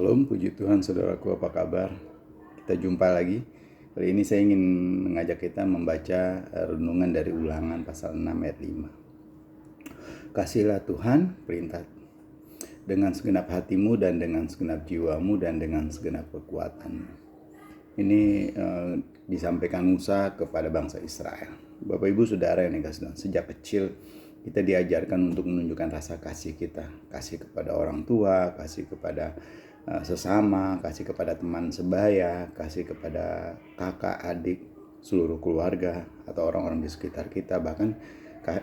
Shalom, puji Tuhan saudaraku, apa kabar? Kita jumpa lagi. Kali ini saya ingin mengajak kita membaca renungan dari Ulangan pasal 6 ayat 5. Kasihlah Tuhan perintah dengan segenap hatimu dan dengan segenap jiwamu dan dengan segenap kekuatanmu. Ini disampaikan Musa kepada bangsa Israel. Bapak Ibu Saudara yang dikasihi Tuhan, sejak kecil kita diajarkan untuk menunjukkan rasa kasih kita, kasih kepada orang tua, kasih kepada sesama, kasih kepada teman sebaya, kasih kepada kakak, adik, seluruh keluarga atau orang-orang di sekitar kita, bahkan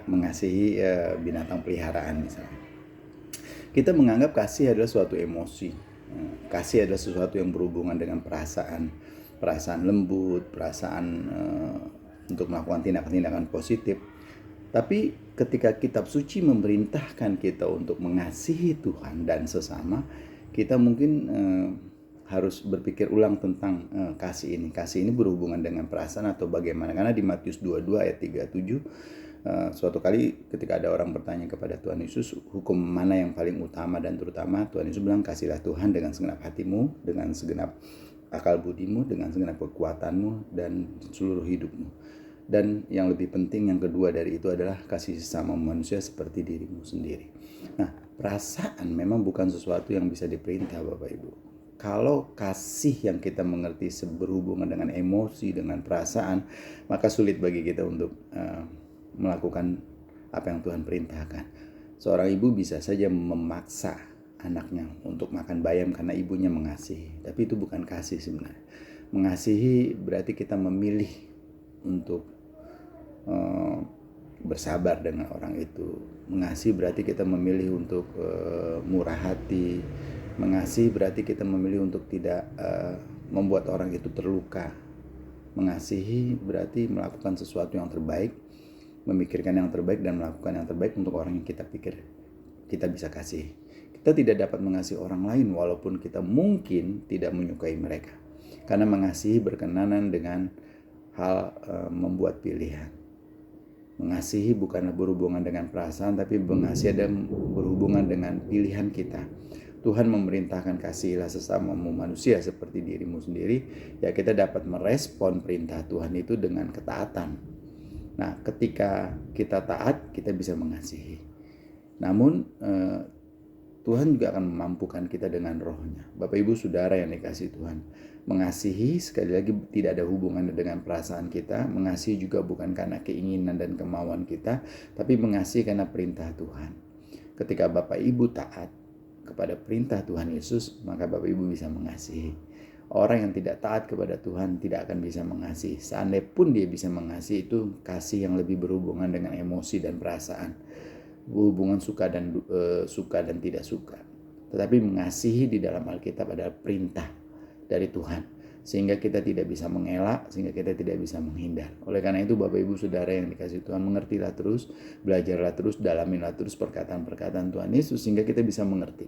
mengasihi binatang peliharaan misalnya. Kita menganggap kasih adalah suatu emosi. Kasih adalah sesuatu yang berhubungan dengan perasaan lembut, perasaan untuk melakukan tindakan-tindakan positif. Tapi ketika kitab suci memerintahkan kita untuk mengasihi Tuhan dan sesama, kita mungkin harus berpikir ulang tentang kasih ini. Kasih ini berhubungan dengan perasaan atau bagaimana? Karena di Matius 22 ayat 37, suatu kali ketika ada orang bertanya kepada Tuhan Yesus, hukum mana yang paling utama dan terutama, Tuhan Yesus bilang, kasihlah Tuhan dengan segenap hatimu, dengan segenap akal budimu, dengan segenap kekuatanmu, dan seluruh hidupmu. Dan yang lebih penting, yang kedua dari itu adalah kasih sesama manusia seperti dirimu sendiri. Nah, perasaan memang bukan sesuatu yang bisa diperintah Bapak Ibu. Kalau kasih yang kita mengerti berhubungan dengan emosi, dengan perasaan, maka sulit bagi kita untuk melakukan apa yang Tuhan perintahkan. Seorang ibu bisa saja memaksa anaknya untuk makan bayam karena ibunya mengasihi. Tapi itu bukan kasih sebenarnya. Mengasihi berarti kita memilih untuk bersabar dengan orang itu. Mengasihi berarti kita memilih untuk murah hati. Mengasihi berarti kita memilih untuk tidak membuat orang itu terluka. Mengasihi berarti melakukan sesuatu yang terbaik, memikirkan yang terbaik dan melakukan yang terbaik untuk orang yang kita pikir kita bisa kasih. Kita tidak dapat mengasihi orang lain walaupun kita mungkin tidak menyukai mereka. Karena mengasihi berkenanan dengan hal membuat pilihan. Mengasihi bukanlah berhubungan dengan perasaan, tapi mengasihi adalah berhubungan dengan pilihan kita. Tuhan memerintahkan kasihilah sesamamu manusia seperti dirimu sendiri. Ya, kita dapat merespon perintah Tuhan itu dengan ketaatan. Nah, ketika kita taat, kita bisa mengasihi. Namun Tuhan juga akan memampukan kita dengan rohnya. Bapak Ibu Saudara yang dikasihi Tuhan, mengasihi sekali lagi tidak ada hubungannya dengan perasaan kita. Mengasihi juga bukan karena keinginan dan kemauan kita, tapi mengasihi karena perintah Tuhan. Ketika Bapak Ibu taat kepada perintah Tuhan Yesus, maka Bapak Ibu bisa mengasihi. Orang yang tidak taat kepada Tuhan tidak akan bisa mengasihi. Seandainya pun dia bisa mengasihi, itu kasih yang lebih berhubungan dengan emosi dan perasaan, hubungan suka dan tidak suka. Tetapi mengasihi di dalam Alkitab adalah perintah dari Tuhan, sehingga kita tidak bisa mengelak, sehingga kita tidak bisa menghindar. Oleh karena itu Bapak Ibu Saudara yang dikasihi Tuhan, mengertilah terus, belajarlah terus, dalamilah terus perkataan-perkataan Tuhan Yesus, sehingga kita bisa mengerti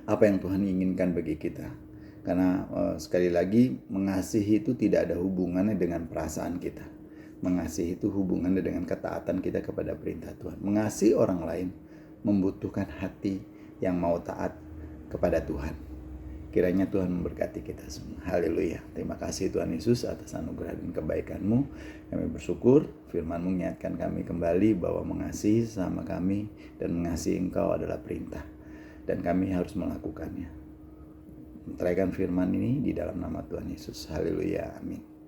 apa yang Tuhan inginkan bagi kita. Karena sekali lagi, mengasihi itu tidak ada hubungannya dengan perasaan kita. Mengasihi itu hubungannya dengan ketaatan kita kepada perintah Tuhan. Mengasihi orang lain membutuhkan hati yang mau taat kepada Tuhan. Kiranya Tuhan memberkati kita semua. Haleluya. Terima kasih Tuhan Yesus atas anugerah dan kebaikan-Mu. Kami bersyukur firman-Mu mengingatkan kami kembali bahwa mengasihi sama kami dan mengasihi Engkau adalah perintah. Dan kami harus melakukannya. Menteraikan firman ini di dalam nama Tuhan Yesus. Haleluya. Amin.